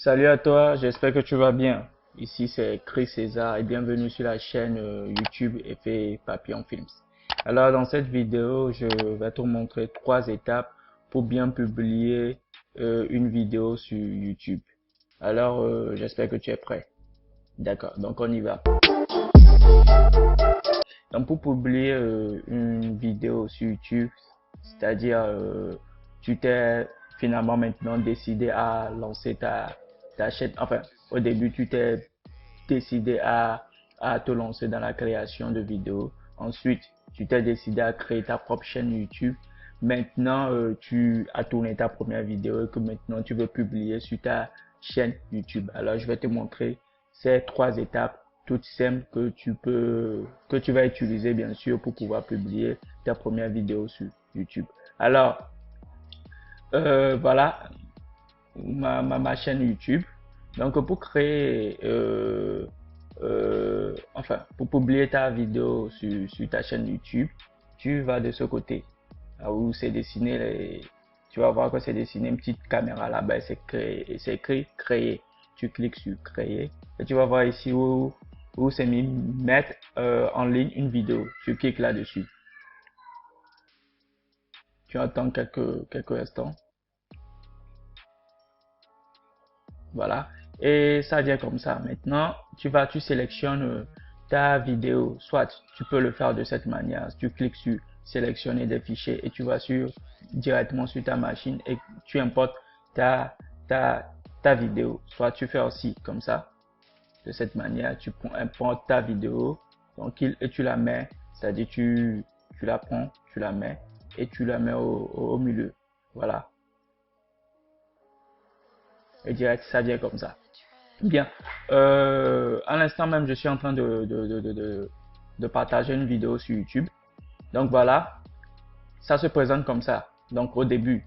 Salut à toi, j'espère que tu vas bien. Ici c'est Chris César et bienvenue sur la chaîne YouTube Effet Papillon Films. Alors dans cette vidéo, je vais te montrer trois étapes pour bien publier une vidéo sur YouTube. Alors j'espère que tu es prêt. D'accord, donc on y va. Donc pour publier une vidéo sur YouTube, c'est-à-dire tu t'es finalement maintenant décidé à lancer ta chaîne, enfin au début tu t'es décidé à te lancer dans la création de vidéos, ensuite tu t'es décidé à créer ta propre chaîne YouTube, maintenant tu as tourné ta première vidéo et que maintenant tu veux publier sur ta chaîne YouTube. Alors je vais te montrer ces trois étapes toutes simples que tu vas utiliser bien sûr pour pouvoir publier ta première vidéo sur YouTube. Alors voilà ma chaîne YouTube. Donc pour créer enfin pour publier ta vidéo sur ta chaîne YouTube, tu vas de ce côté où c'est dessiné tu vas voir que c'est dessiné une petite caméra là-bas, c'est écrit créer. Tu cliques sur créer et tu vas voir ici où c'est mis mettre en ligne une vidéo. Tu cliques là-dessus. Tu attends quelques instants. Voilà. Et ça vient comme ça. Maintenant, tu sélectionnes ta vidéo. Soit tu peux le faire de cette manière. Tu cliques sur sélectionner des fichiers et tu vas directement sur ta machine et tu importes ta, ta vidéo. Soit tu fais aussi comme ça. De cette manière, tu importes ta vidéo. Donc, et tu la mets. C'est-à-dire, tu la prends, tu la mets et tu la mets au milieu. Voilà. Et direct, ça vient comme ça. Bien. À l'instant même, je suis en train de partager une vidéo sur YouTube. Donc voilà, ça se présente comme ça. Donc au début,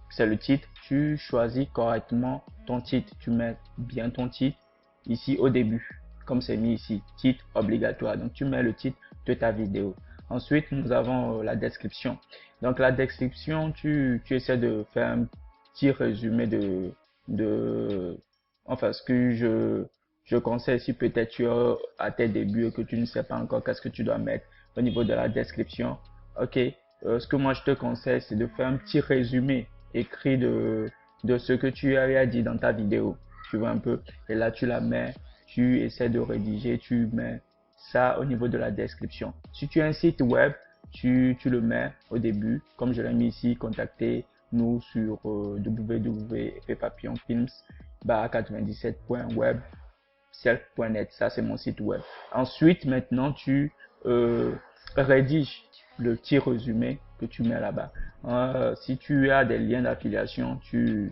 c'est le titre. Tu choisis correctement ton titre. Tu mets bien ton titre ici au début, comme c'est mis ici. Titre obligatoire. Donc tu mets le titre de ta vidéo. Ensuite, nous avons la description. Donc la description, tu essaies de faire un petit résumé de enfin, ce que je conseille, si peut-être tu es à tes débuts et que tu ne sais pas encore qu'est-ce que tu dois mettre au niveau de la description, ok, ce que moi je te conseille, c'est de faire un petit résumé écrit de ce que tu avais dit dans ta vidéo, tu vois un peu, et là tu la mets, tu essaies de rédiger, tu mets ça au niveau de la description. Si tu as un site web, tu le mets au début, comme je l'ai mis ici, contactez nous sur www.papillonfilms 97.web self.net. Ça, c'est mon site web. Ensuite, maintenant, tu rédiges le petit résumé que tu mets là-bas. Si tu as des liens d'affiliation, tu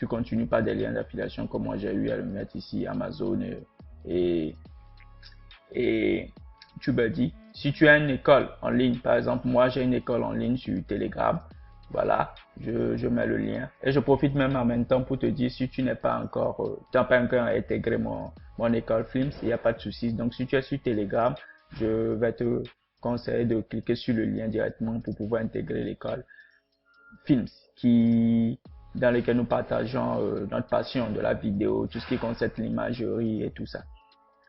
continues par des liens d'affiliation comme moi j'ai eu à le mettre ici, Amazon et, et TubeBuddy. Si tu as une école en ligne, par exemple, moi j'ai une école en ligne sur Telegram. Voilà, je mets le lien. Et je profite même en même temps pour te dire, si tu n'es pas encore, tu n'as pas encore intégré mon école Films, il n'y a pas de souci. Donc, si tu es sur Telegram, je vais te conseiller de cliquer sur le lien directement pour pouvoir intégrer l'école Films, dans lequel nous partageons notre passion de la vidéo, tout ce qui concerne l'imagerie et tout ça.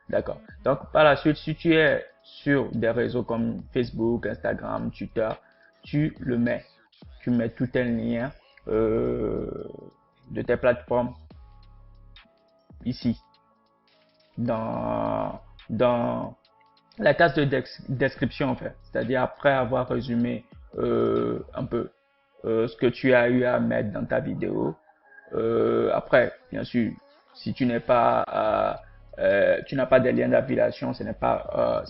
D'accord. Donc, par la suite, si tu es sur des réseaux comme Facebook, Instagram, Twitter, tu le mets. Tu mets tout un lien de tes plateformes ici dans la case de description en fait. C'est-à-dire après avoir résumé un peu ce que tu as eu à mettre dans ta vidéo. Après, bien sûr, si tu n'es pas tu n'as pas de lien d'affiliation, ce n'est pas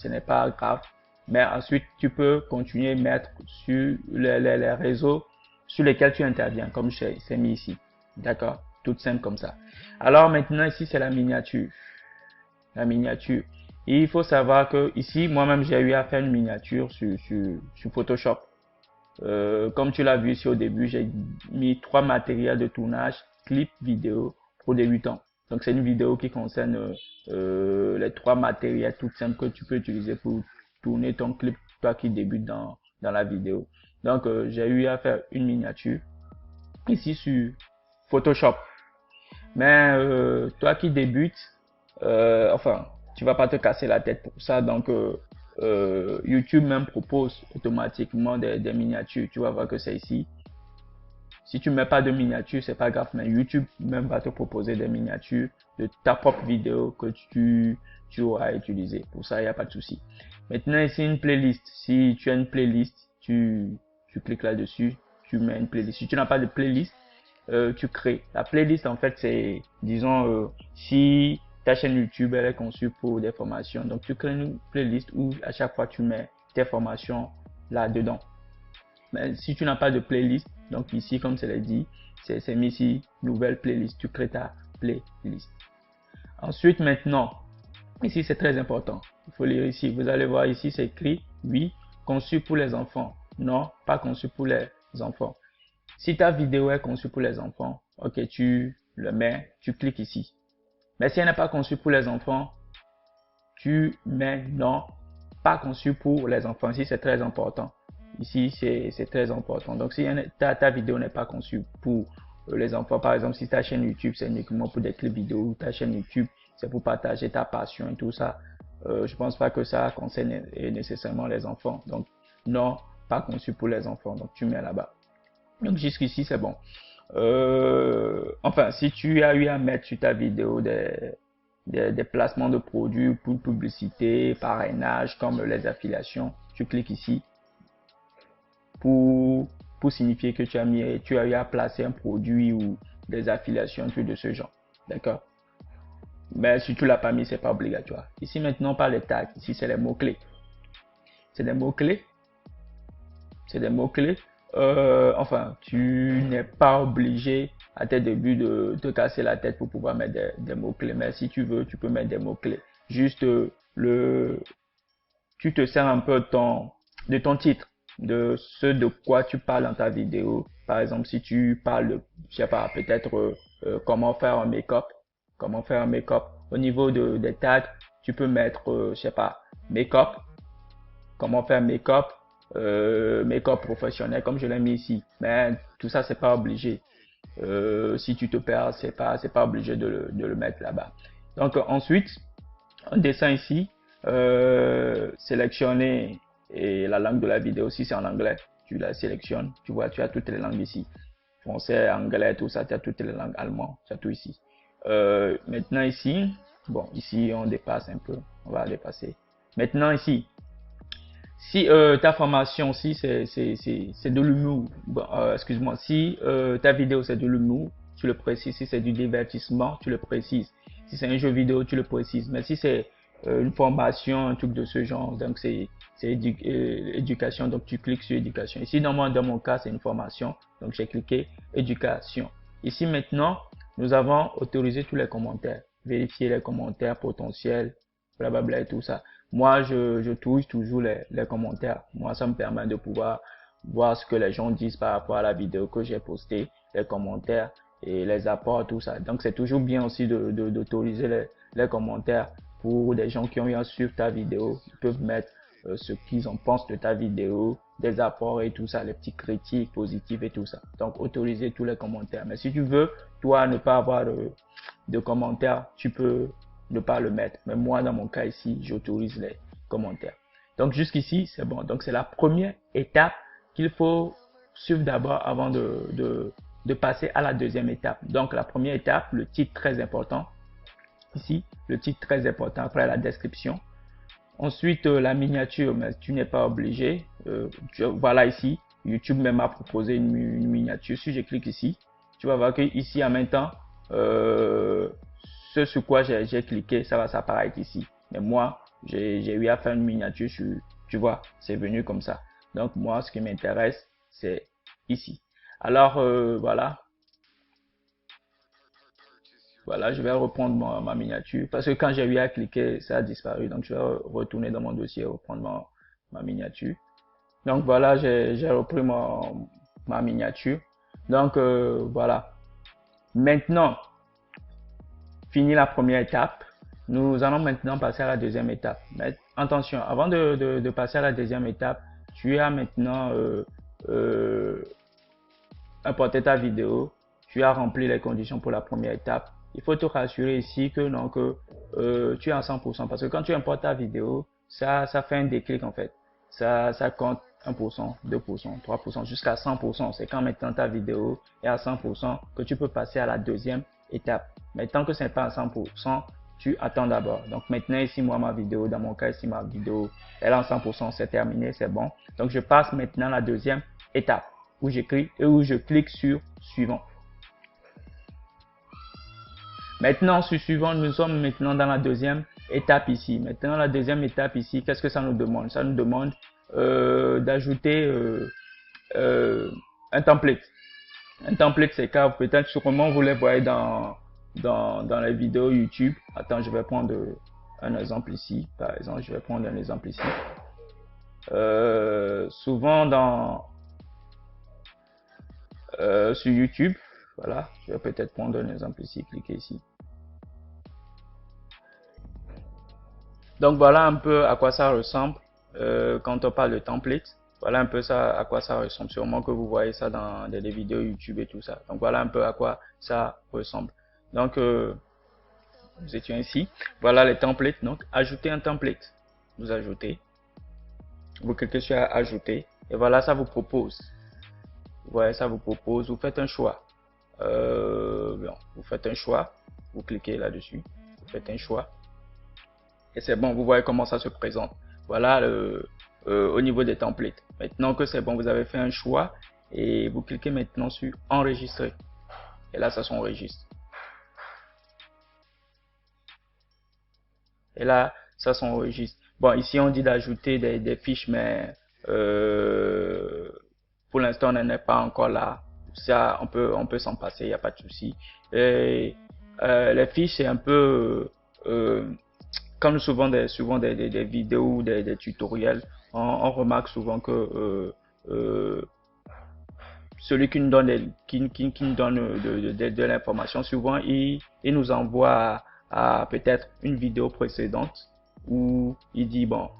grave. Mais ensuite, tu peux continuer à mettre sur les réseaux sur lesquels tu interviens, comme c'est mis ici. D'accord? Tout simple comme ça. Alors maintenant, ici, c'est la miniature. La miniature. Et il faut savoir que ici, moi-même, j'ai eu à faire une miniature sur Photoshop. Comme tu l'as vu ici au début, j'ai mis trois matériels de tournage, clip, vidéo pour débutants. Donc c'est une vidéo qui concerne les trois matériels tout simples que tu peux utiliser pour tourner ton clip, toi qui débutes dans la vidéo. Donc j'ai eu à faire une miniature ici sur Photoshop. Mais toi qui débutes, enfin, tu vas pas te casser la tête pour ça. Donc, YouTube même propose automatiquement des miniatures. Tu vas voir que c'est ici. Si tu mets pas de miniature, c'est pas grave, mais YouTube même va te proposer des miniatures de ta propre vidéo que tu auras utilisé. Pour ça, il n'y a pas de souci. Maintenant, ici, une playlist. Si tu as une playlist, tu cliques là-dessus, tu mets une playlist. Si tu n'as pas de playlist, tu crées. La playlist, en fait, c'est, disons, si ta chaîne YouTube elle est conçue pour des formations, donc tu crées une playlist où à chaque fois tu mets tes formations là-dedans. Mais si tu n'as pas de playlist, donc ici, comme c'est dit, c'est mis ici, nouvelle playlist, tu crées ta playlist. Ensuite, maintenant, ici, c'est très important. Il faut lire ici. Vous allez voir ici, c'est écrit, oui, conçu pour les enfants. Non, pas conçu pour les enfants. Si ta vidéo est conçue pour les enfants, ok, tu le mets, tu cliques ici. Mais si elle n'est pas conçue pour les enfants, tu mets non, pas conçu pour les enfants. Ici, c'est très important. Ici, c'est très important. Donc, si ta vidéo n'est pas conçue pour les enfants, par exemple, si ta chaîne YouTube, c'est uniquement pour des clips vidéo, ta chaîne YouTube, c'est pour partager ta passion et tout ça, je pense pas que ça concerne nécessairement les enfants. Donc, non, pas conçu pour les enfants. Donc, tu mets là-bas. Donc, jusqu'ici, c'est bon. Enfin, si tu as eu à mettre sur ta vidéo des placements de produits pour publicité, parrainage, comme les affiliations, tu cliques ici pour signifier que tu as eu à placer un produit ou des affiliations, tout de ce genre. D'accord? Mais si tu l'as pas mis, c'est pas obligatoire. Ici maintenant, par les tags, ici c'est les mots-clés. C'est des mots-clés. C'est des mots-clés. Enfin, tu n'es pas obligé à tes débuts de te casser la tête pour pouvoir mettre des mots-clés. Mais si tu veux, tu peux mettre des mots-clés. Juste tu te sers un peu de ton titre, de ce de quoi tu parles dans ta vidéo. Par exemple, si tu parles de, je sais pas, peut-être comment faire un make-up, comment faire un make-up. Au niveau des tags, tu peux mettre, je sais pas, make-up, comment faire make-up, make-up professionnel, comme je l'ai mis ici. Mais tout ça, c'est pas obligé. Si tu te perds, c'est pas obligé de le mettre là-bas. Donc ensuite, on descend ici, sélectionner et la langue de la vidéo. Si c'est en anglais, tu la sélectionnes. Tu vois, tu as toutes les langues ici. Français, anglais, tout ça, tu as toutes les langues, allemand, tu as tout ici. Maintenant ici, bon, ici on dépasse un peu, on va dépasser. Maintenant ici, si ta formation aussi c'est de l'humour, bon, excuse-moi, si ta vidéo c'est de l'humour, tu le précises. Si c'est du divertissement, tu le précises. Si c'est un jeu vidéo, tu le précises. Mais si c'est une formation, un truc de ce genre, donc c'est éducation, donc tu cliques sur éducation. Ici dans mon cas c'est une formation, donc j'ai cliqué éducation. Ici maintenant nous avons autorisé tous les commentaires, vérifier les commentaires potentiels, blablabla et tout ça. Moi, je touche toujours les commentaires. Moi, ça me permet de pouvoir voir ce que les gens disent par rapport à la vidéo que j'ai postée, les commentaires et les apports, tout ça. Donc, c'est toujours bien aussi d'autoriser les commentaires pour des gens qui ont eu à suivre ta vidéo. Ils peuvent mettre ce qu'ils en pensent de ta vidéo, des apports et tout ça, les petites critiques positives et tout ça. Donc, autoriser tous les commentaires. Mais si tu veux, toi, ne pas avoir de commentaires, tu peux ne pas le mettre. Mais moi, dans mon cas ici, j'autorise les commentaires. Donc, jusqu'ici, c'est bon. Donc, c'est la première étape qu'il faut suivre d'abord avant de passer à la deuxième étape. Donc, la première étape, le titre très important. Ici, le titre très important après la description. Ensuite, la miniature, mais tu n'es pas obligé. Voilà ici, YouTube même m'a proposé une miniature. Si je clique ici, tu vas voir que ici en même temps, ce sur quoi j'ai cliqué, ça va s'apparaître ici. Mais moi, j'ai eu à faire une miniature sur, tu vois, c'est venu comme ça. Donc moi, ce qui m'intéresse, c'est ici. Alors voilà. Voilà, je vais reprendre ma miniature parce que quand j'ai eu à cliquer, ça a disparu. Donc, je vais retourner dans mon dossier et reprendre ma miniature. Donc, voilà, j'ai repris ma miniature. Donc, voilà. Maintenant, fini la première étape. Nous allons maintenant passer à la deuxième étape. Mais attention, avant de passer à la deuxième étape, tu as maintenant importé ta vidéo. Tu as rempli les conditions pour la première étape. il faut te rassurer ici que non, que tu es à 100%. Parce que quand tu importes ta vidéo, ça fait un déclic en fait. Ça compte 1%, 2%, 3%, jusqu'à 100%. C'est quand maintenant ta vidéo est à 100% que tu peux passer à la deuxième étape. Mais tant que ce n'est pas à 100%, tu attends d'abord. Donc maintenant ici, moi, ma vidéo, dans mon cas ici, ma vidéo, elle est à 100%, c'est terminé, c'est bon. Donc je passe maintenant à la deuxième étape où j'écris et où je clique sur suivant. Maintenant, sur suivant, nous sommes maintenant dans la deuxième étape ici. Maintenant, la deuxième étape ici, qu'est-ce que ça nous demande? Ça nous demande d'ajouter un template. Un template, c'est car peut-être sûrement vous les voyez dans les vidéos YouTube. Attends, je vais prendre un exemple ici. Par exemple, je vais prendre un exemple ici. Souvent sur YouTube, voilà, je vais peut-être prendre un exemple ici, cliquer ici. Donc voilà un peu à quoi ça ressemble quand on parle de template. Voilà un peu ça à quoi ça ressemble. Sûrement que vous voyez ça dans des vidéos YouTube et tout ça. Donc voilà un peu à quoi ça ressemble. Donc nous étions ici. Voilà les templates. Donc ajouter un template. Vous ajoutez. Vous cliquez sur ajouter. Et voilà, ça vous propose. Vous voyez, ça vous propose. Vous faites un choix. Bon, vous faites un choix. Vous cliquez là-dessus. Vous faites un choix. Et c'est bon, vous voyez comment ça se présente. Voilà au niveau des templates. Maintenant que c'est bon, vous avez fait un choix et vous cliquez maintenant sur enregistrer. Et là, ça s'enregistre. Et là, ça s'enregistre. Bon, ici, on dit d'ajouter des fiches, mais pour l'instant, on n'en est pas encore là. Ça, on peut s'en passer, il n'y a pas de souci. Et les fiches, c'est un peu comme souvent des vidéos ou des tutoriels, on remarque souvent que celui qui nous donne, de l'information, souvent il nous envoie à peut-être une vidéo précédente où il dit bon,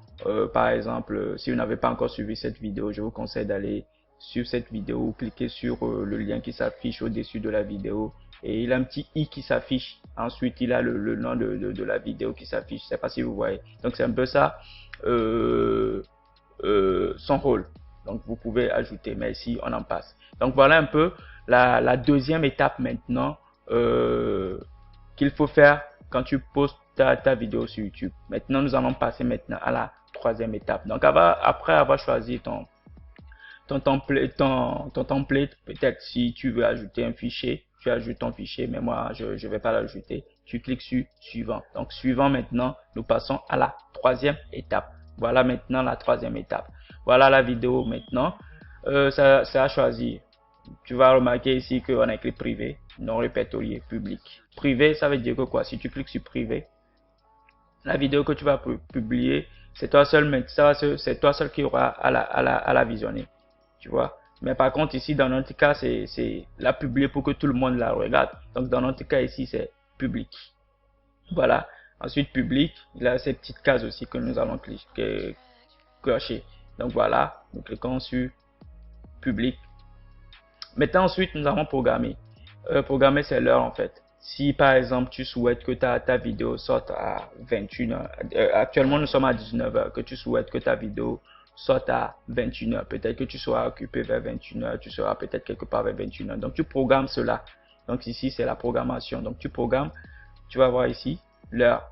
par exemple, si vous n'avez pas encore suivi cette vidéo, je vous conseille d'aller sur cette vidéo, cliquer sur le lien qui s'affiche au-dessus de la vidéo et il a un petit i qui s'affiche. Ensuite, il a le nom de la vidéo qui s'affiche. Je sais pas si vous voyez. Donc, c'est un peu ça son rôle. Donc, vous pouvez ajouter, mais ici, on en passe. Donc, voilà un peu la deuxième étape maintenant qu'il faut faire quand tu postes ta vidéo sur YouTube. Maintenant, nous allons passer maintenant à la troisième étape. Donc, après avoir choisi ton template, peut-être si tu veux ajouter un fichier, tu ajoutes ton fichier, mais moi, je vais pas l'ajouter. Tu cliques sur suivant. Donc, suivant maintenant, nous passons à la troisième étape. Voilà maintenant la troisième étape. Voilà la vidéo maintenant. Ça a choisi. Tu vas remarquer ici qu'on a écrit privé, non répertorié, public. Privé, ça veut dire que quoi? Si tu cliques sur privé, la vidéo que tu vas publier, c'est toi seul, mais c'est toi seul qui aura à la visionner. Tu vois. Mais par contre ici dans notre cas c'est la publier pour que tout le monde la regarde. Donc dans notre cas ici c'est public. Voilà. Ensuite public, il a ces petites cases aussi que nous allons cocher. Donc voilà, nous cliquons sur public. Maintenant ensuite nous allons programmer. Programmer c'est l'heure en fait. Si par exemple tu souhaites que ta vidéo sorte à 21h, actuellement nous sommes à 19h, que tu souhaites que ta vidéo sorte à 21h, peut-être que tu seras occupé vers 21h, tu seras peut-être quelque part vers 21h, donc tu programmes cela. Donc ici c'est la programmation, donc tu programmes, tu vas voir ici l'heure,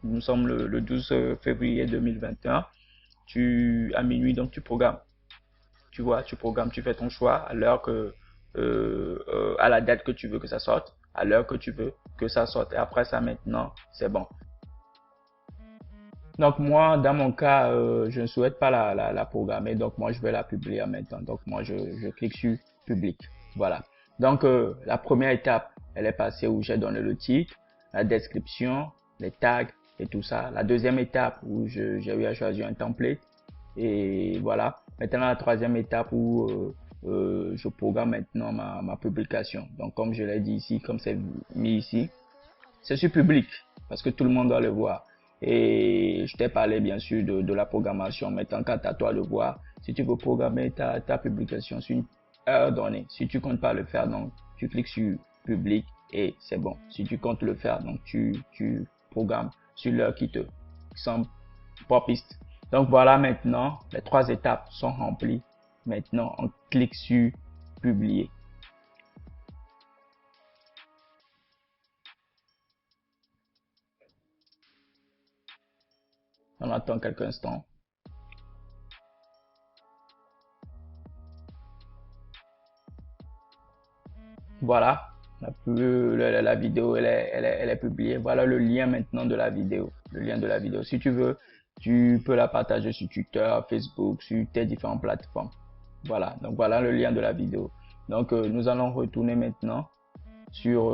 nous sommes le 12 février 2021, à minuit, donc tu programmes, tu vois, tu programmes, tu fais ton choix à l'heure à la date que tu veux que ça sorte, à l'heure que tu veux que ça sorte, et après ça maintenant c'est bon. Donc moi, dans mon cas, je ne souhaite pas la programmer, donc moi je vais la publier en même temps. Donc moi je clique sur public. Voilà. Donc la première étape, elle est passée où j'ai donné le titre, la description, les tags et tout ça. La deuxième étape où j'ai eu à choisir un template. Et voilà. Maintenant la troisième étape où je programme maintenant ma publication. Donc comme je l'ai dit ici, comme c'est mis ici, c'est sur public parce que tout le monde doit le voir. Et je t'ai parlé bien sûr de la programmation, mais tant qu'à toi de voir, si tu veux programmer ta publication sur une heure donnée, si tu comptes pas le faire, donc tu cliques sur public et c'est bon. Si tu comptes le faire, donc tu programmes sur l'heure qui te semble propice. Donc voilà, maintenant les 3 étapes sont remplies. Maintenant on clique sur publier. On attend quelques instants. Voilà, la vidéo elle est publiée. Voilà le lien maintenant de la vidéo. Le lien de la vidéo. Si tu veux, tu peux la partager sur Twitter, Facebook, sur tes différentes plateformes. Voilà, donc voilà le lien de la vidéo. Donc nous allons retourner maintenant sur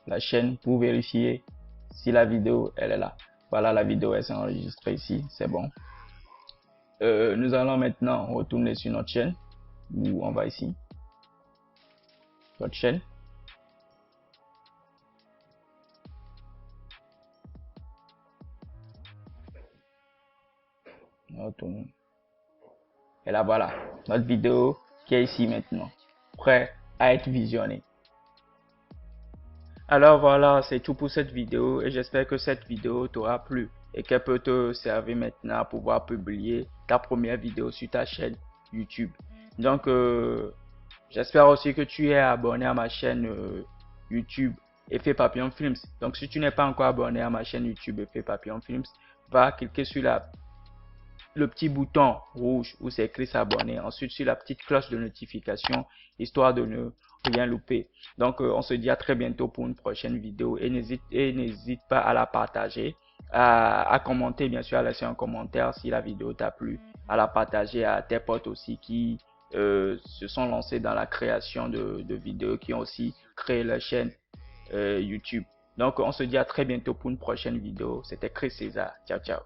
la chaîne pour vérifier si la vidéo elle est là. Voilà, la vidéo elle s'est enregistrée ici, c'est bon. Nous allons maintenant retourner sur notre chaîne, où on va ici, votre chaîne. Retourne. Et là voilà, notre vidéo qui est ici maintenant, prêt à être visionnée. Alors voilà, c'est tout pour cette vidéo et j'espère que cette vidéo t'aura plu et qu'elle peut te servir maintenant à pouvoir publier ta première vidéo sur ta chaîne YouTube. Donc j'espère aussi que tu es abonné à ma chaîne YouTube Effet Papillon Films. Donc si tu n'es pas encore abonné à ma chaîne YouTube Effet Papillon Films, va cliquer sur le petit bouton rouge où c'est écrit s'abonner, ensuite sur la petite cloche de notification, histoire de ne rien louper. Donc on se dit à très bientôt pour une prochaine vidéo et n'hésite pas à la partager, à commenter, bien sûr, à laisser un commentaire si la vidéo t'a plu, à la partager à tes potes aussi qui se sont lancés dans la création de vidéos, qui ont aussi créé leur chaîne YouTube. Donc on se dit à très bientôt pour une prochaine vidéo. C'était Chris César. Ciao, ciao.